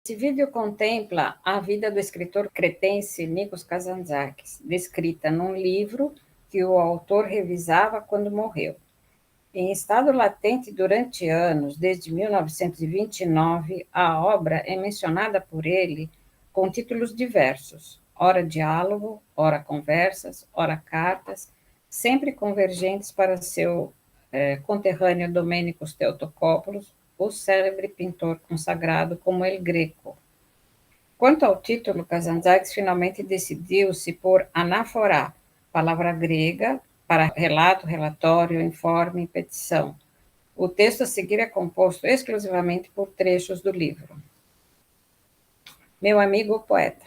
Esse vídeo contempla a vida do escritor cretense Nikos Kazantzakis, descrita num livro que o autor revisava quando morreu. Em estado latente durante anos, desde 1929, a obra é mencionada por ele com títulos diversos, ora diálogo, ora conversas, ora cartas, sempre convergentes para seu conterrâneo Domênicos Theotokopoulos, o célebre pintor consagrado como El Greco. Quanto ao título, Kazantzakis finalmente decidiu-se por anáfora, palavra grega para relato, relatório, informe, petição. O texto a seguir é composto exclusivamente por trechos do livro. Meu amigo poeta,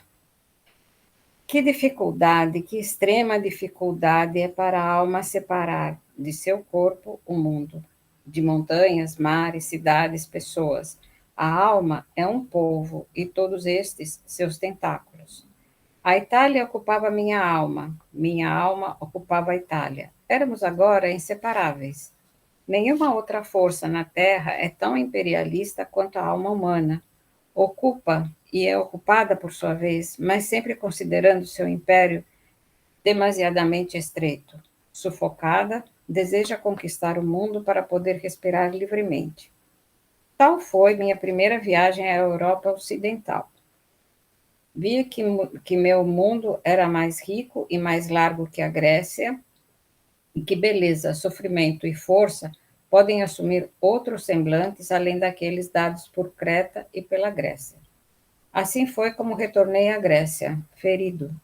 que dificuldade, que extrema dificuldade é para a alma separar de seu corpo o mundo, de montanhas, mares, cidades, pessoas. A alma é um povo e todos estes seus tentáculos. A Itália ocupava minha alma ocupava a Itália. Éramos agora inseparáveis. Nenhuma outra força na Terra é tão imperialista quanto a alma humana. Ocupa e é ocupada por sua vez, mas sempre considerando seu império demasiadamente estreito. Sufocada, deseja conquistar o mundo para poder respirar livremente. Tal foi minha primeira viagem à Europa Ocidental. Via que meu mundo era mais rico e mais largo que a Grécia, e que beleza, sofrimento e força podem assumir outros semblantes além daqueles dados por Creta e pela Grécia. Assim foi como retornei à Grécia, ferido.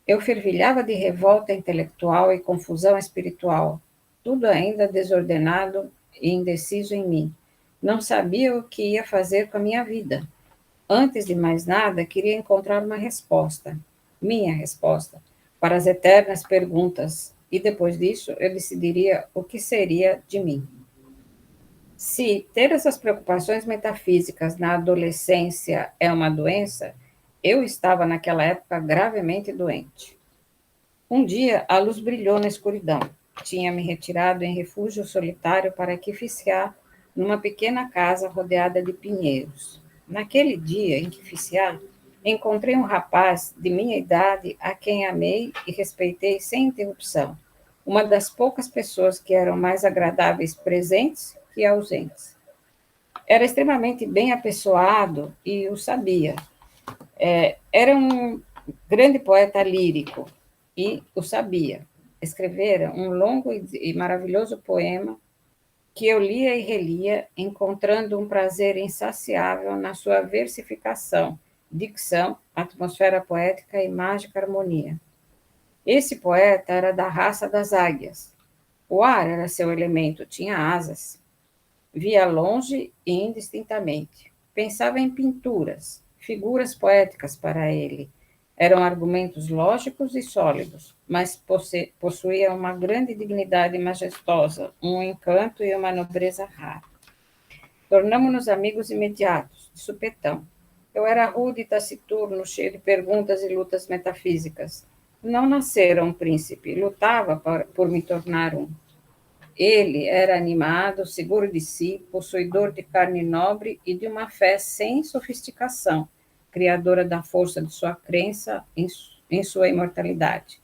Eu fervilhava de revolta intelectual e confusão espiritual, tudo ainda desordenado e indeciso em mim. Não sabia o que ia fazer com a minha vida. Antes de mais nada, queria encontrar uma resposta, minha resposta, para as eternas perguntas, e depois disso eu decidiria o que seria de mim. Se ter essas preocupações metafísicas na adolescência é uma doença, eu estava naquela época gravemente doente. Um dia a luz brilhou na escuridão. Tinha me retirado em refúgio solitário para quificiar numa pequena casa rodeada de pinheiros. Naquele dia em quificiar, encontrei um rapaz de minha idade a quem amei e respeitei sem interrupção. Uma das poucas pessoas que eram mais agradáveis presentes que ausentes. Era extremamente bem apessoado e o sabia. Era um grande poeta lírico e o sabia. Escrevera um longo e maravilhoso poema que eu lia e relia, encontrando um prazer insaciável na sua versificação, dicção, atmosfera poética e mágica harmonia. Esse poeta era da raça das águias. O ar era seu elemento, tinha asas. Via longe e indistintamente. Pensava em pinturas, figuras poéticas para ele. Eram argumentos lógicos e sólidos, mas possuía uma grande dignidade majestosa, um encanto e uma nobreza rara. Tornamo-nos amigos imediatos, de supetão. Eu era rude e taciturno, cheio de perguntas e lutas metafísicas. Não nascera um príncipe, lutava por me tornar um. Ele era animado, seguro de si, possuidor de carne nobre e de uma fé sem sofisticação, criadora da força de sua crença em sua imortalidade.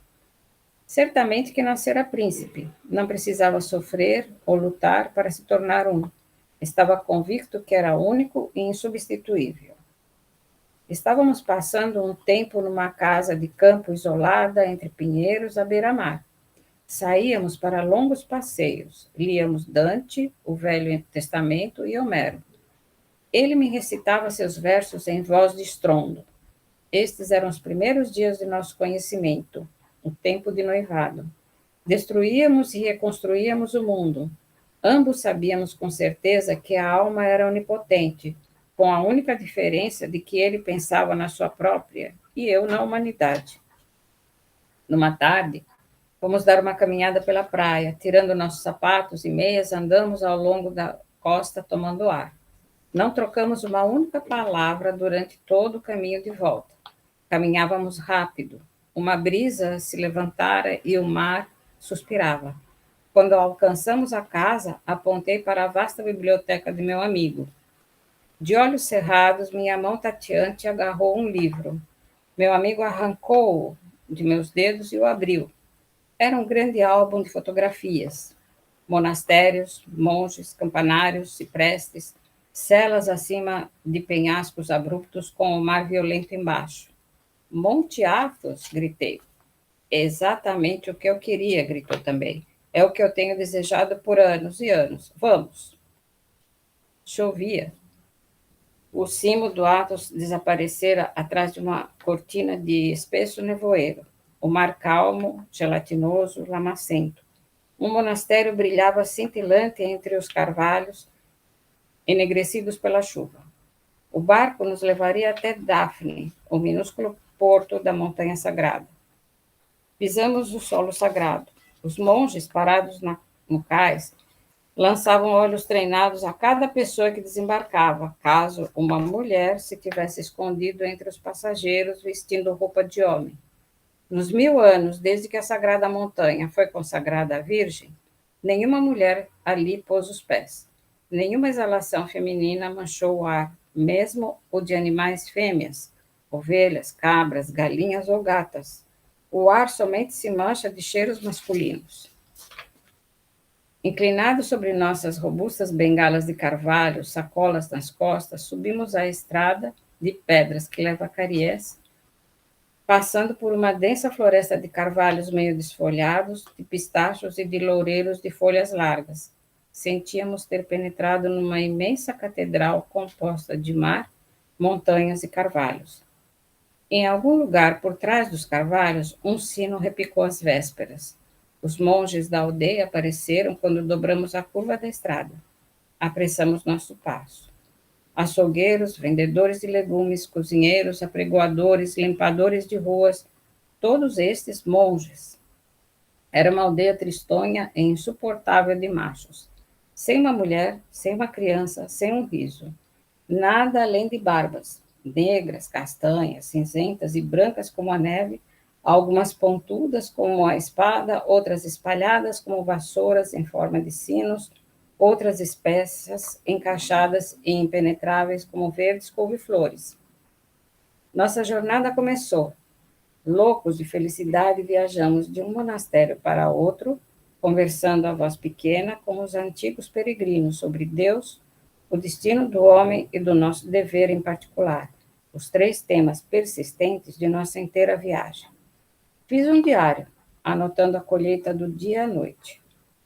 Certamente que nascera príncipe, não precisava sofrer ou lutar para se tornar um. Estava convicto que era único e insubstituível. Estávamos passando um tempo numa casa de campo isolada entre pinheiros à beira-mar. Saíamos para longos passeios, líamos Dante, o Velho Testamento e Homero. Ele me recitava seus versos em voz de estrondo. Estes eram os primeiros dias de nosso conhecimento, o tempo de noivado. Destruíamos e reconstruíamos o mundo. Ambos sabíamos com certeza que a alma era onipotente, com a única diferença de que ele pensava na sua própria e eu na humanidade. Numa tarde, fomos dar uma caminhada pela praia, tirando nossos sapatos e meias, andamos ao longo da costa tomando ar. Não trocamos uma única palavra durante todo o caminho de volta. Caminhávamos rápido. Uma brisa se levantara e o mar suspirava. Quando alcançamos a casa, apontei para a vasta biblioteca de meu amigo. De olhos cerrados, minha mão tateante agarrou um livro. Meu amigo arrancou-o de meus dedos e o abriu. Era um grande álbum de fotografias. Monastérios, monges, campanários, ciprestes, celas acima de penhascos abruptos com o mar violento embaixo. Monte Athos, gritei. Exatamente o que eu queria, gritou também. É o que eu tenho desejado por anos e anos. Vamos. Chovia. O cimo do Athos desaparecera atrás de uma cortina de espesso nevoeiro. O mar calmo, gelatinoso, lamacento. Um monastério brilhava cintilante entre os carvalhos, enegrecidos pela chuva. O barco nos levaria até Dafne, o minúsculo porto da montanha sagrada. Pisamos o solo sagrado. Os monges, parados no cais, lançavam olhos treinados a cada pessoa que desembarcava, caso uma mulher se tivesse escondido entre os passageiros vestindo roupa de homem. Nos 1000 anos, desde que a sagrada montanha foi consagrada à Virgem, nenhuma mulher ali pôs os pés. Nenhuma exalação feminina manchou o ar, mesmo o de animais fêmeas, ovelhas, cabras, galinhas ou gatas. O ar somente se mancha de cheiros masculinos. Inclinados sobre nossas robustas bengalas de carvalho, sacolas nas costas, subimos a estrada de pedras que leva a Cariés, passando por uma densa floresta de carvalhos meio desfolhados, de pistachos e de loureiros de folhas largas. Sentíamos ter penetrado numa imensa catedral composta de mar, montanhas e carvalhos. Em algum lugar por trás dos carvalhos, um sino repicou as vésperas. Os monges da aldeia apareceram quando dobramos a curva da estrada. Apressamos nosso passo. Açougueiros, vendedores de legumes, cozinheiros, apregoadores, limpadores de ruas, todos estes monges. Era uma aldeia tristonha e insuportável de machos. Sem uma mulher, sem uma criança, sem um riso. Nada além de barbas, negras, castanhas, cinzentas e brancas como a neve, algumas pontudas como a espada, outras espalhadas como vassouras em forma de sinos, outras espessas, encaixadas e impenetráveis como verdes couve-flores. Nossa jornada começou. Loucos de felicidade, viajamos de um monastério para outro, conversando a voz pequena com os antigos peregrinos sobre Deus, o destino do homem e do nosso dever em particular, os 3 temas persistentes de nossa inteira viagem. Fiz um diário, anotando a colheita do dia à noite.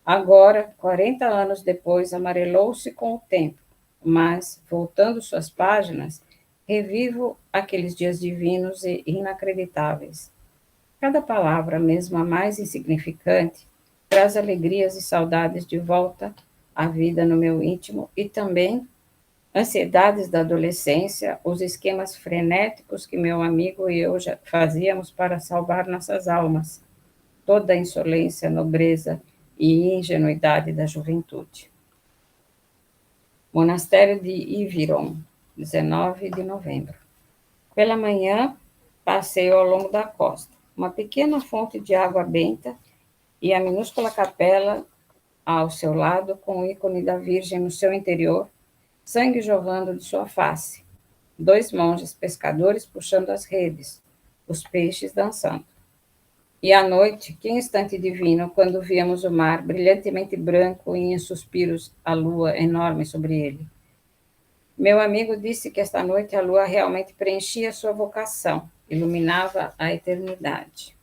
Agora, 40 anos depois, amarelou-se com o tempo, mas, voltando suas páginas, revivo aqueles dias divinos e inacreditáveis. Cada palavra, mesmo a mais insignificante, traz alegrias e saudades de volta à vida no meu íntimo e também ansiedades da adolescência, os esquemas frenéticos que meu amigo e eu já fazíamos para salvar nossas almas, toda a insolência, nobreza e ingenuidade da juventude. Monastério de Iviron, 19 de novembro. Pela manhã, passeio ao longo da costa. Uma pequena fonte de água benta e a minúscula capela ao seu lado, com o ícone da Virgem no seu interior, sangue jorrando de sua face. 2 monges pescadores puxando as redes, os peixes dançando. E à noite, que instante divino, quando víamos o mar brilhantemente branco e em suspiros a lua enorme sobre ele. Meu amigo disse que esta noite a lua realmente preenchia sua vocação, iluminava a eternidade.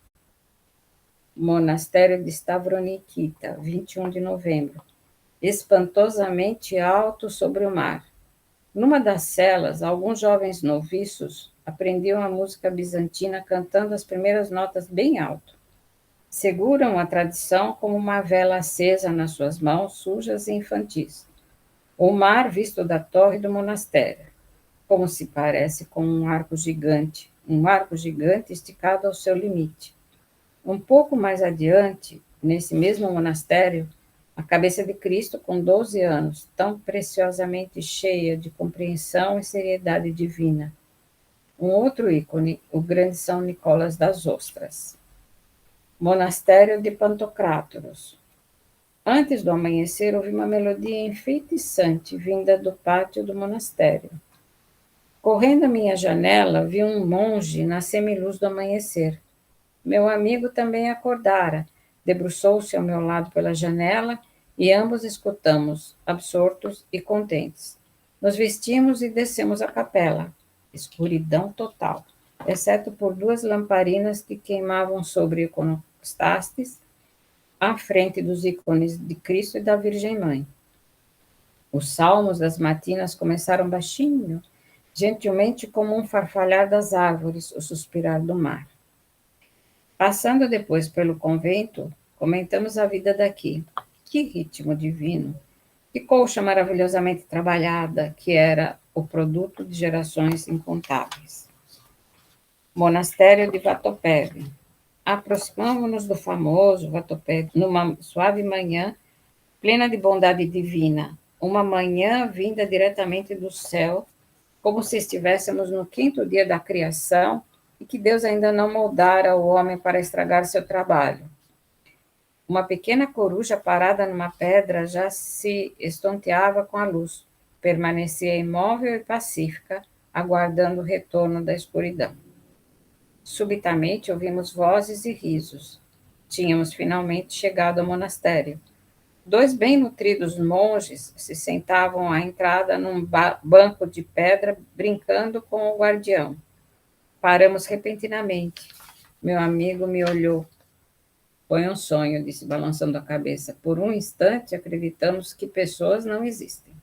Monastério de Stavronikita, 21 de novembro. Espantosamente alto sobre o mar. Numa das celas, alguns jovens noviços aprendiam a música bizantina cantando as primeiras notas bem alto. Seguram a tradição como uma vela acesa nas suas mãos, sujas e infantis. O mar visto da torre do monastério, como se parece com um arco gigante esticado ao seu limite. Um pouco mais adiante, nesse mesmo monastério, a cabeça de Cristo com 12 anos, tão preciosamente cheia de compreensão e seriedade divina. Um outro ícone, o grande São Nicolas das Ostras. Monastério de Pantocrátoros. Antes do amanhecer, ouvi uma melodia enfeitiçante vinda do pátio do monastério. Correndo à minha janela, vi um monge na semiluz do amanhecer. Meu amigo também acordara, debruçou-se ao meu lado pela janela e ambos escutamos, absortos e contentes. Nos vestimos e descemos a capela. Escuridão total, exceto por 2 lamparinas que queimavam sobre iconoclastes à frente dos ícones de Cristo e da Virgem Mãe. Os salmos das matinas começaram baixinho, gentilmente como um farfalhar das árvores, o suspirar do mar. Passando depois pelo convento, comentamos a vida daqui. Que ritmo divino! Que colcha maravilhosamente trabalhada, que era o produto de gerações incontáveis. Monastério de Vatopede. Aproximamo-nos do famoso Vatopede numa suave manhã, plena de bondade divina, uma manhã vinda diretamente do céu, como se estivéssemos no 5º dia da criação e que Deus ainda não moldara o homem para estragar seu trabalho. Uma pequena coruja parada numa pedra já se estonteava com a luz, permanecia imóvel e pacífica, aguardando o retorno da escuridão. Subitamente ouvimos vozes e risos. Tínhamos finalmente chegado ao monastério. 2 bem nutridos monges se sentavam à entrada num banco de pedra, brincando com o guardião. Paramos repentinamente. Meu amigo me olhou. Foi um sonho, disse, balançando a cabeça. Por um instante, acreditamos que pessoas não existem.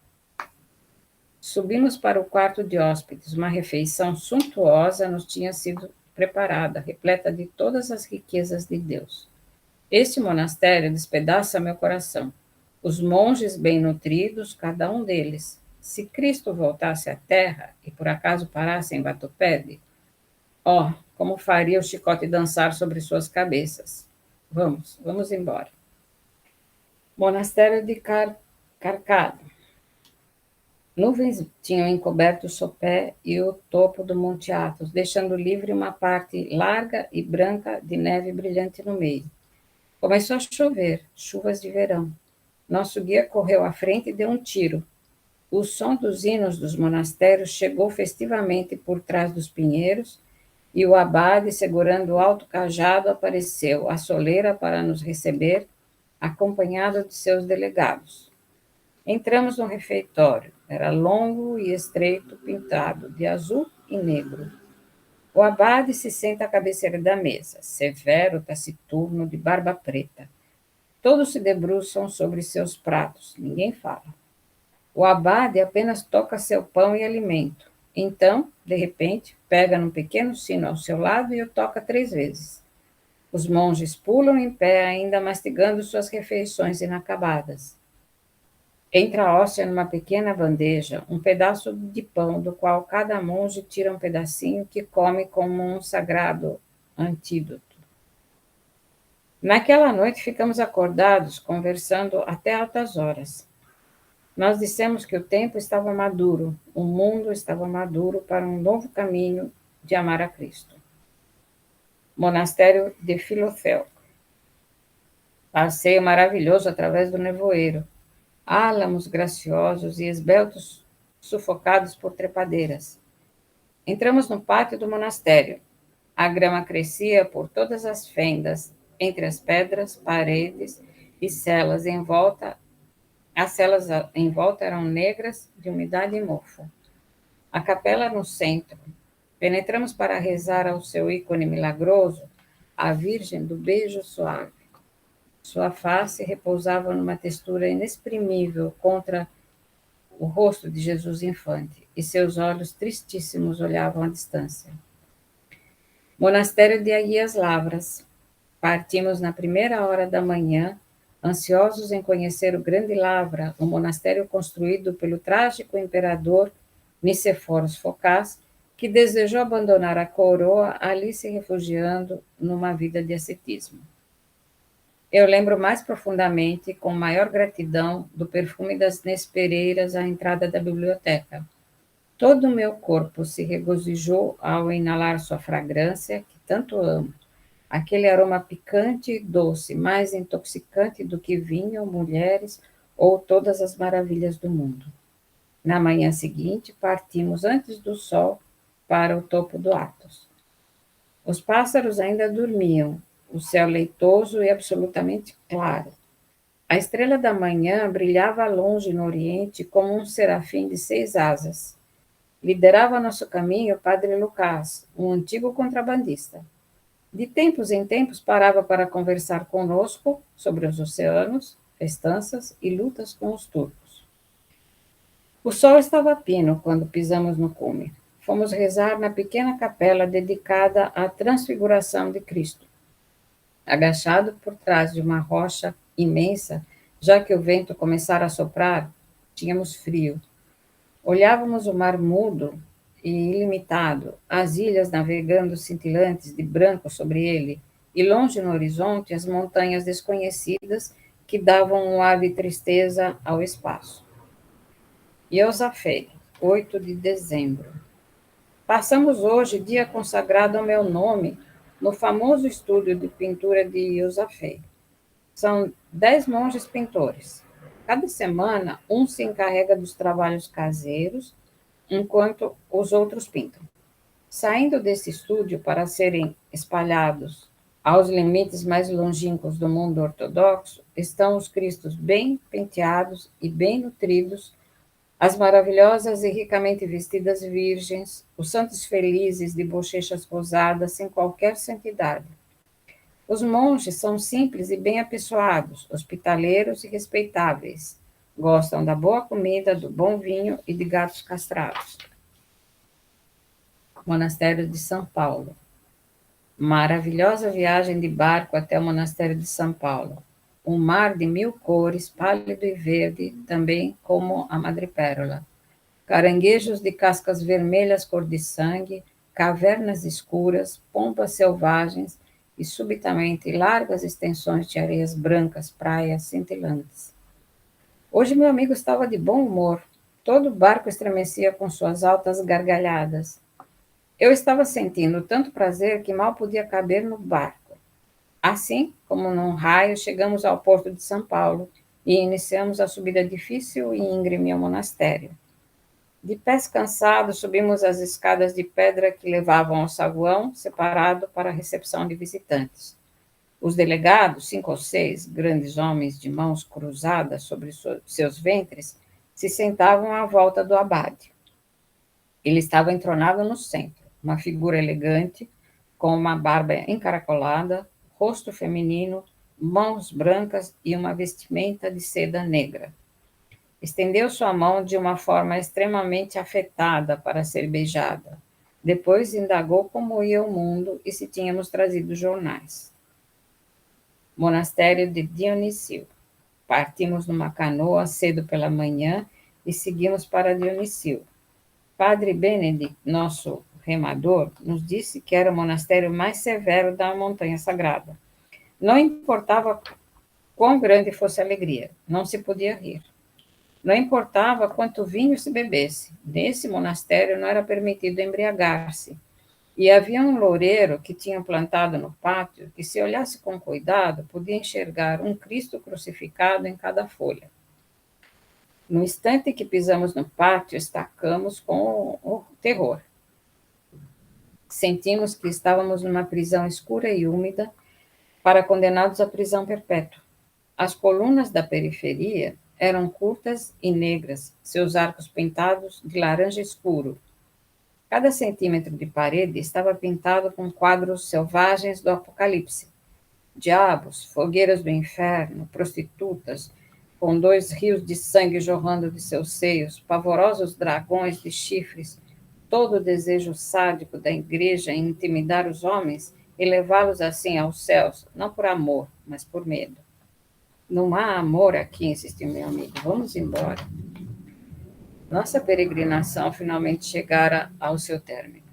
Subimos para o quarto de hóspedes. Uma refeição suntuosa nos tinha sido preparada, repleta de todas as riquezas de Deus. Este monastério despedaça meu coração. Os monges bem nutridos, cada um deles. Se Cristo voltasse à terra e por acaso parasse em Vatopede, como faria o chicote dançar sobre suas cabeças. Vamos embora. Monastério de Carcado. Nuvens tinham encoberto o sopé e o topo do Monte Athos, deixando livre uma parte larga e branca de neve brilhante no meio. Começou a chover, chuvas de verão. Nosso guia correu à frente e deu um tiro. O som dos hinos dos monastérios chegou festivamente por trás dos pinheiros e o abade, segurando o alto cajado, apareceu à soleira para nos receber, acompanhado de seus delegados. Entramos no refeitório. Era longo e estreito, pintado de azul e negro. O abade se senta à cabeceira da mesa, severo, taciturno, de barba preta. Todos se debruçam sobre seus pratos, ninguém fala. O abade apenas toca seu pão e alimento. Então, de repente, pega num pequeno sino ao seu lado e o toca 3 vezes. Os monges pulam em pé, ainda mastigando suas refeições inacabadas. Entra a hóstia numa pequena bandeja, um pedaço de pão, do qual cada monge tira um pedacinho que come como um sagrado antídoto. Naquela noite ficamos acordados, conversando até altas horas. Nós dissemos que o tempo estava maduro, o mundo estava maduro para um novo caminho de amar a Cristo. Monastério de Filofelco. Passeio maravilhoso através do nevoeiro. Álamos graciosos e esbeltos sufocados por trepadeiras. Entramos no pátio do monastério. A grama crescia por todas as fendas, entre as pedras, paredes e celas em volta. As celas em volta eram negras, de umidade e mofo. A capela no centro. Penetramos para rezar ao seu ícone milagroso, a Virgem do Beijo Suave. Sua face repousava numa textura inexprimível contra o rosto de Jesus infante, e seus olhos tristíssimos olhavam à distância. Monastério de Aguias Lavras. Partimos na primeira hora da manhã, ansiosos em conhecer o Grande Lavra, um monastério construído pelo trágico imperador Niceforos Focás, que desejou abandonar a coroa, ali se refugiando numa vida de ascetismo. Eu lembro mais profundamente, com maior gratidão, do perfume das nespereiras à entrada da biblioteca. Todo o meu corpo se regozijou ao inalar sua fragrância, que tanto amo. aquele aroma picante e doce, mais intoxicante do que vinho, mulheres ou todas as maravilhas do mundo. Na manhã seguinte, partimos antes do sol para o topo do Athos. Os pássaros ainda dormiam, o céu leitoso e absolutamente claro. A estrela da manhã brilhava longe no oriente como um serafim de 6 asas. Liderava nosso caminho o padre Lucas, um antigo contrabandista. De tempos em tempos parava para conversar conosco sobre os oceanos, festanças e lutas com os turcos. O sol estava pino quando pisamos no cume. Fomos rezar na pequena capela dedicada à Transfiguração de Cristo. Agachado por trás de uma rocha imensa, já que o vento começara a soprar, tínhamos frio. Olhávamos o mar mudo e ilimitado, as ilhas navegando cintilantes de branco sobre ele, e longe no horizonte as montanhas desconhecidas que davam um ar de tristeza ao espaço. Iosafé, 8 de dezembro. Passamos hoje dia consagrado ao meu nome no famoso estúdio de pintura de Iosafé. São 10 monges pintores. Cada semana, um se encarrega dos trabalhos caseiros, enquanto os outros pintam. Saindo desse estúdio para serem espalhados aos limites mais longínquos do mundo ortodoxo, estão os cristos bem penteados e bem nutridos, as maravilhosas e ricamente vestidas virgens, os santos felizes de bochechas rosadas sem qualquer santidade. Os monges são simples e bem apessoados, hospitaleiros e respeitáveis. Gostam da boa comida, do bom vinho e de gatos castrados. Monastério de São Paulo. Maravilhosa viagem de barco até o Monastério de São Paulo. Um mar de 1000 cores, pálido e verde, também como a madrepérola. Caranguejos de cascas vermelhas cor de sangue, cavernas escuras, pompas selvagens e, subitamente, largas extensões de areias brancas, praias cintilantes. Hoje meu amigo estava de bom humor. Todo o barco estremecia com suas altas gargalhadas. Eu estava sentindo tanto prazer que mal podia caber no barco. Assim, como num raio, chegamos ao porto de São Paulo e iniciamos a subida difícil e íngreme ao monastério. De pés cansados, subimos as escadas de pedra que levavam ao saguão, separado para a recepção de visitantes. Os delegados, 5 ou 6, grandes homens de mãos cruzadas sobre seus ventres, se sentavam à volta do abade. Ele estava entronado no centro, uma figura elegante, com uma barba encaracolada, rosto feminino, mãos brancas e uma vestimenta de seda negra. Estendeu sua mão de uma forma extremamente afetada para ser beijada. Depois indagou como ia o mundo e se tínhamos trazido jornais. Monastério de Dionísio. Partimos numa canoa cedo pela manhã e seguimos para Dionísio. Padre Benedict, nosso remador, nos disse que era o monastério mais severo da montanha sagrada. Não importava quão grande fosse a alegria, não se podia rir. Não importava quanto vinho se bebesse, nesse monastério não era permitido embriagar-se. E havia um loureiro que tinha plantado no pátio que, se olhasse com cuidado, podia enxergar um Cristo crucificado em cada folha. No instante que pisamos no pátio, estacamos com o terror. Sentimos que estávamos numa prisão escura e úmida para condenados à prisão perpétua. As colunas da periferia eram curtas e negras, seus arcos pintados de laranja escuro. Cada centímetro de parede estava pintado com quadros selvagens do Apocalipse. Diabos, fogueiras do inferno, prostitutas, com 2 rios de sangue jorrando de seus seios, pavorosos dragões de chifres, todo o desejo sádico da igreja em intimidar os homens e levá-los assim aos céus, não por amor, mas por medo. Não há amor aqui, insistiu meu amigo. Vamos embora. Nossa peregrinação finalmente chegara ao seu término.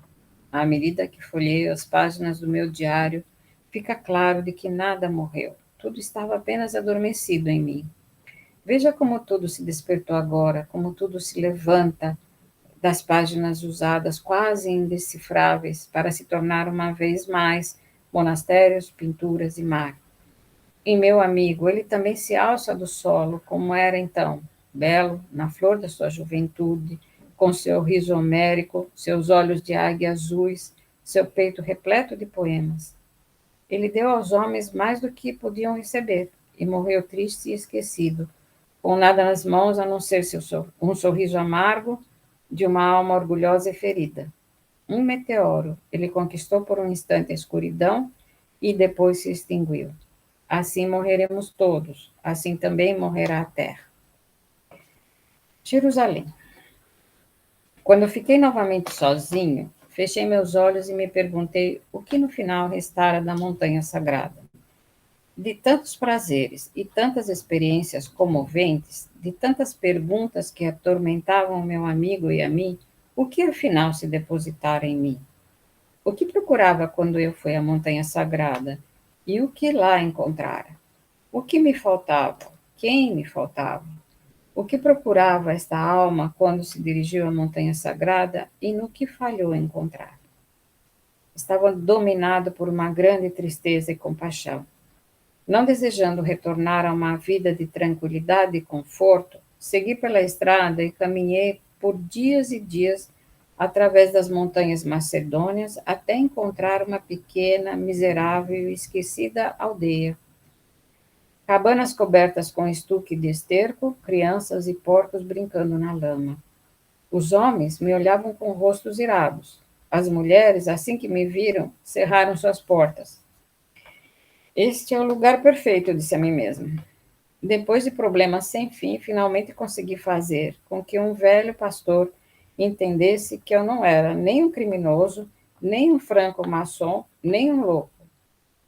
À medida que folheio as páginas do meu diário, fica claro de que nada morreu. Tudo estava apenas adormecido em mim. Veja como tudo se despertou agora, como tudo se levanta das páginas usadas quase indecifráveis para se tornar uma vez mais monastérios, pinturas e mar. E meu amigo, ele também se alça do solo, como era então, belo, na flor da sua juventude, com seu riso homérico, seus olhos de águia azuis, seu peito repleto de poemas. Ele deu aos homens mais do que podiam receber, e morreu triste e esquecido, com nada nas mãos a não ser um sorriso amargo de uma alma orgulhosa e ferida. Um meteoro, ele conquistou por um instante a escuridão e depois se extinguiu. Assim morreremos todos, assim também morrerá a terra. Jerusalém. Quando fiquei novamente sozinho, fechei meus olhos e me perguntei o que no final restara da montanha sagrada. De tantos prazeres e tantas experiências comoventes, de tantas perguntas que atormentavam meu amigo e a mim, o que afinal se depositara em mim? O que procurava quando eu fui à montanha sagrada? E o que lá encontrara? O que me faltava? Quem me faltava? O que procurava esta alma quando se dirigiu à montanha sagrada e no que falhou em encontrar? Estava dominado por uma grande tristeza e compaixão. Não desejando retornar a uma vida de tranquilidade e conforto, segui pela estrada e caminhei por dias e dias através das montanhas macedônias até encontrar uma pequena, miserável e esquecida aldeia. Cabanas cobertas com estuque de esterco, crianças e porcos brincando na lama. Os homens me olhavam com rostos irados. As mulheres, assim que me viram, cerraram suas portas. Este é o lugar perfeito, disse a mim mesma. Depois de problemas sem fim, finalmente consegui fazer com que um velho pastor entendesse que eu não era nem um criminoso, nem um franco-maçom, nem um louco.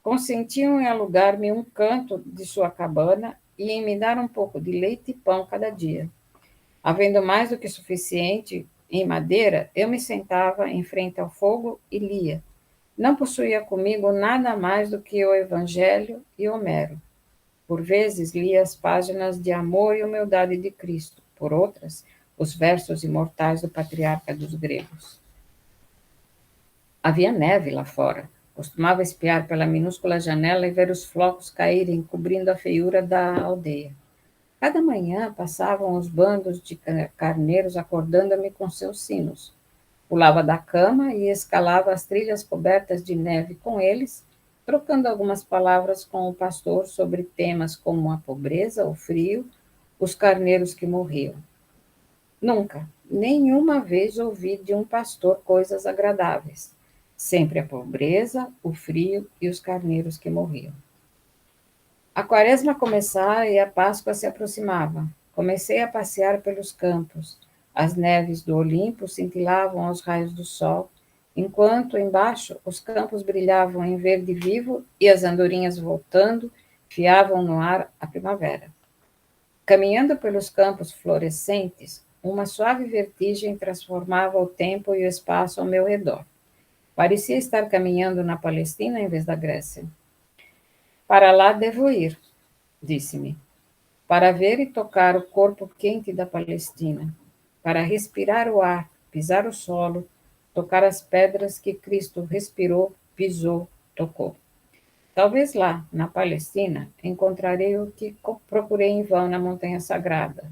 Consentiam em alugar-me um canto de sua cabana e em me dar um pouco de leite e pão cada dia. Havendo mais do que suficiente em madeira, eu me sentava em frente ao fogo e lia. Não possuía comigo nada mais do que o Evangelho e Homero. Por vezes lia as páginas de amor e humildade de Cristo, por outras, os versos imortais do patriarca dos gregos. Havia neve lá fora. Costumava espiar pela minúscula janela e ver os flocos caírem, cobrindo a feiura da aldeia. Cada manhã passavam os bandos de carneiros acordando-me com seus sinos. Pulava da cama e escalava as trilhas cobertas de neve com eles, trocando algumas palavras com o pastor sobre temas como a pobreza, o frio, os carneiros que morriam. Nunca, nenhuma vez ouvi de um pastor coisas agradáveis. Sempre a pobreza, o frio e os carneiros que morriam. A quaresma começara e a Páscoa se aproximava. Comecei a passear pelos campos. As neves do Olimpo cintilavam aos raios do sol, enquanto embaixo os campos brilhavam em verde vivo e as andorinhas voltando fiavam no ar a primavera. Caminhando pelos campos florescentes, uma suave vertigem transformava o tempo e o espaço ao meu redor. Parecia estar caminhando na Palestina em vez da Grécia. Para lá devo ir, disse-me, para ver e tocar o corpo quente da Palestina, para respirar o ar, pisar o solo, tocar as pedras que Cristo respirou, pisou, tocou. Talvez lá, na Palestina, encontrarei o que procurei em vão na Montanha Sagrada.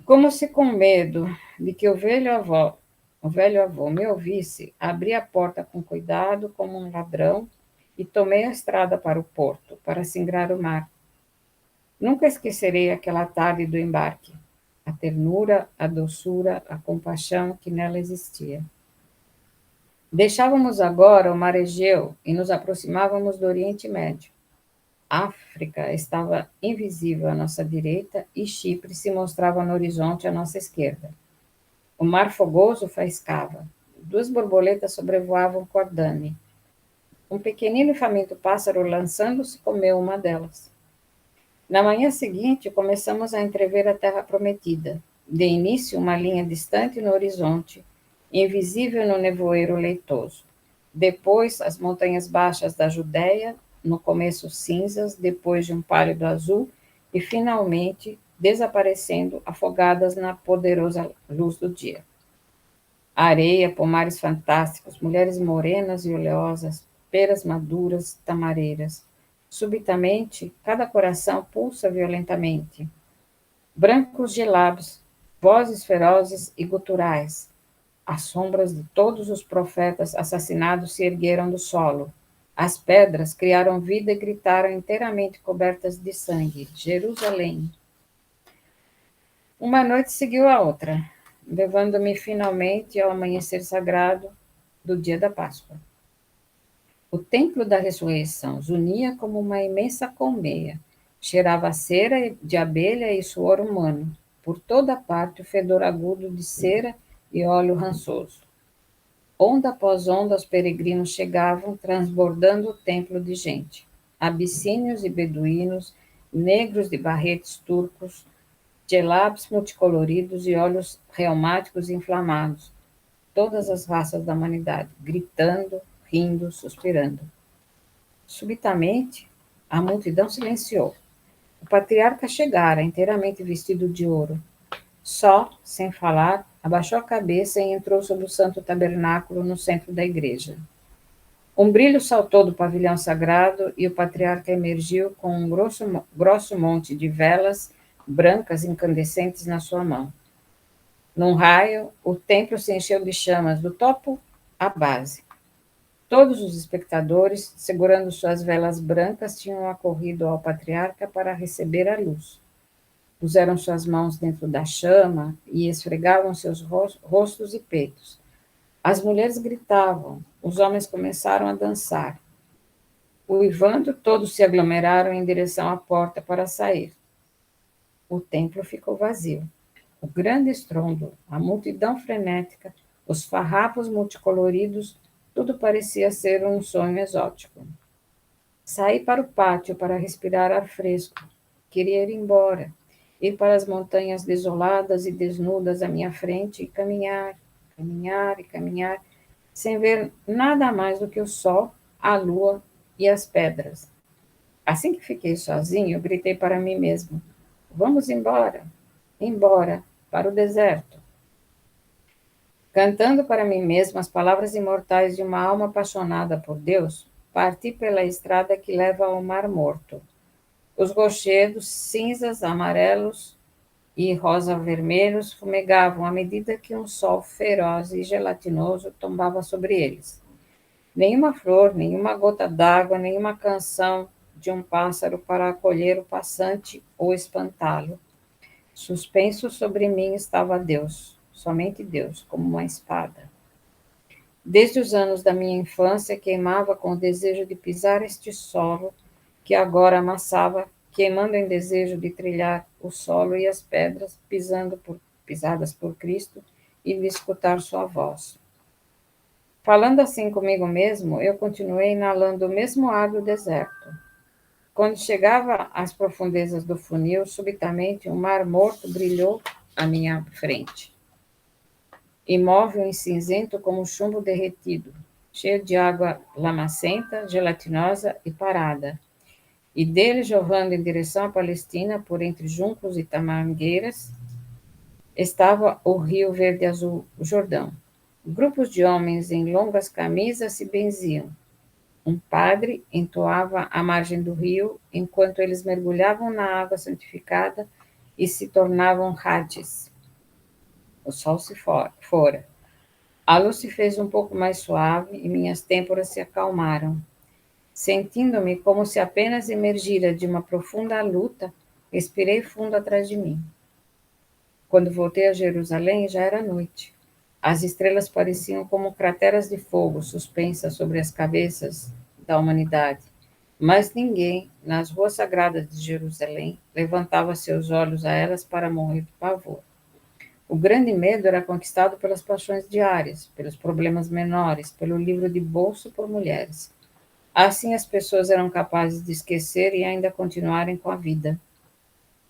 Como se com medo de que o velho avô me ouvisse, abri a porta com cuidado, como um ladrão, e tomei a estrada para o porto, para singrar o mar. Nunca esquecerei aquela tarde do embarque, a ternura, a doçura, a compaixão que nela existia. Deixávamos agora o mar Egeu e nos aproximávamos do Oriente Médio. África estava invisível à nossa direita e Chipre se mostrava no horizonte à nossa esquerda. O mar fogoso faiscava. 2 borboletas sobrevoavam Cordame. Um pequenino e faminto pássaro lançando-se comeu uma delas. Na manhã seguinte, começamos a entrever a terra prometida. De início, uma linha distante no horizonte, invisível no nevoeiro leitoso. Depois, as montanhas baixas da Judéia, no começo cinzas, depois de um pálido azul, e finalmente desaparecendo, afogadas na poderosa luz do dia. A areia, pomares fantásticos, mulheres morenas e oleosas, peras maduras, tamareiras. Subitamente, cada coração pulsa violentamente. Brancos gelados, vozes ferozes e guturais. As sombras de todos os profetas assassinados se ergueram do solo. As pedras criaram vida e gritaram inteiramente cobertas de sangue. Jerusalém. Uma noite seguiu a outra, levando-me finalmente ao amanhecer sagrado do dia da Páscoa. O templo da ressurreição zunia como uma imensa colmeia. Cheirava a cera de abelha e suor humano. Por toda parte o fedor agudo de cera e óleo rançoso. Onda após onda, os peregrinos chegavam, transbordando o templo de gente. Abissínios e beduínos, negros de barretes turcos, gelabs multicoloridos e olhos reumáticos e inflamados. Todas as raças da humanidade, gritando, rindo, suspirando. Subitamente, a multidão silenciou. O patriarca chegara, inteiramente vestido de ouro. Só, sem falar, abaixou a cabeça e entrou sob o santo tabernáculo no centro da igreja. Um brilho saltou do pavilhão sagrado e o patriarca emergiu com um grosso monte de velas brancas incandescentes na sua mão. Num raio, o templo se encheu de chamas do topo à base. Todos os espectadores, segurando suas velas brancas, tinham acorrido ao patriarca para receber a luz. Puseram suas mãos dentro da chama e esfregavam seus rostos e peitos. As mulheres gritavam, os homens começaram a dançar. Uivando, todos se aglomeraram em direção à porta para sair. O templo ficou vazio. O grande estrondo, a multidão frenética, os farrapos multicoloridos, tudo parecia ser um sonho exótico. Saí para o pátio para respirar ar fresco. Queria ir embora, ir para as montanhas desoladas e desnudas à minha frente e caminhar, caminhar e caminhar, sem ver nada mais do que o sol, a lua e as pedras. Assim que fiquei sozinho, gritei para mim mesmo: vamos embora, embora, para o deserto. Cantando para mim mesmo as palavras imortais de uma alma apaixonada por Deus, parti pela estrada que leva ao Mar Morto. Os rochedos, cinzas, amarelos e rosa-vermelhos fumegavam à medida que um sol feroz e gelatinoso tombava sobre eles. Nenhuma flor, nenhuma gota d'água, nenhuma canção de um pássaro para acolher o passante ou espantá-lo. Suspenso sobre mim estava Deus, somente Deus, como uma espada. Desde os anos da minha infância, queimava com o desejo de pisar este solo que agora amassava, queimando em desejo de trilhar o solo e as pedras, pisadas por Cristo, e de escutar sua voz. Falando assim comigo mesmo, eu continuei inalando o mesmo ar do deserto. Quando chegava às profundezas do funil, subitamente um mar morto brilhou à minha frente. Imóvel e cinzento como chumbo derretido, cheio de água lamacenta, gelatinosa e parada. E dele, jorrando em direção à Palestina, por entre juncos e tamangueiras, estava o rio verde-azul, o Jordão. Grupos de homens em longas camisas se benziam. Um padre entoava à margem do rio, enquanto eles mergulhavam na água santificada e se tornavam radis. O sol se fora. A luz se fez um pouco mais suave e minhas têmporas se acalmaram. Sentindo-me como se apenas emergira de uma profunda luta, respirei fundo atrás de mim. Quando voltei a Jerusalém, já era noite. As estrelas pareciam como crateras de fogo suspensas sobre as cabeças da humanidade. Mas ninguém, nas ruas sagradas de Jerusalém, levantava seus olhos a elas para morrer de pavor. O grande medo era conquistado pelas paixões diárias, pelos problemas menores, pelo livro de bolso por mulheres. Assim as pessoas eram capazes de esquecer e ainda continuarem com a vida.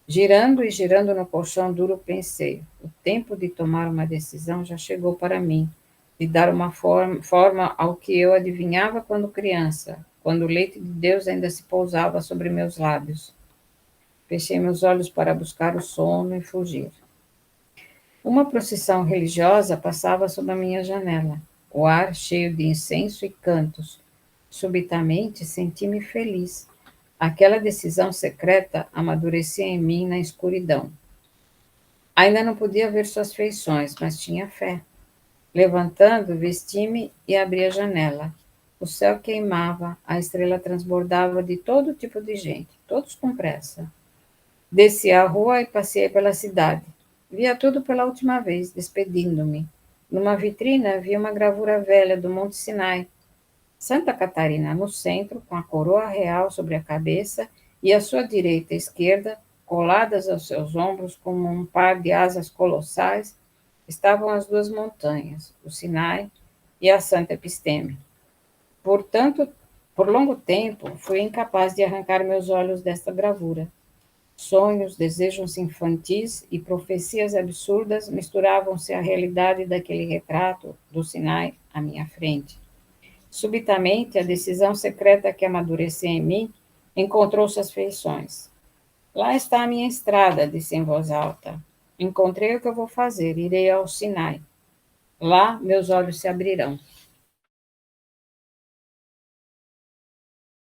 Girando e girando no colchão duro, pensei: o tempo de tomar uma decisão já chegou para mim, de dar uma forma ao que eu adivinhava quando criança, quando o leite de Deus ainda se pousava sobre meus lábios. Fechei meus olhos para buscar o sono e fugir. Uma procissão religiosa passava sob a minha janela, o ar cheio de incenso e cantos. Subitamente senti-me feliz. Aquela decisão secreta amadurecia em mim na escuridão. Ainda não podia ver suas feições, mas tinha fé. Levantando, vesti-me e abri a janela. O céu queimava, a estrela transbordava de todo tipo de gente, todos com pressa. Desci a rua e passei pela cidade. Via tudo pela última vez, despedindo-me. Numa vitrina vi uma gravura velha do Monte Sinai. Santa Catarina no centro, com a coroa real sobre a cabeça, e à sua direita e esquerda, coladas aos seus ombros como um par de asas colossais, estavam as duas montanhas, o Sinai e a Santa Episteme. Portanto, por longo tempo, fui incapaz de arrancar meus olhos desta gravura. Sonhos, desejos infantis e profecias absurdas misturavam-se à realidade daquele retrato do Sinai à minha frente. Subitamente, a decisão secreta que amadurecia em mim encontrou suas feições. Lá está a minha estrada, disse em voz alta. Encontrei o que eu vou fazer, irei ao Sinai. Lá meus olhos se abrirão.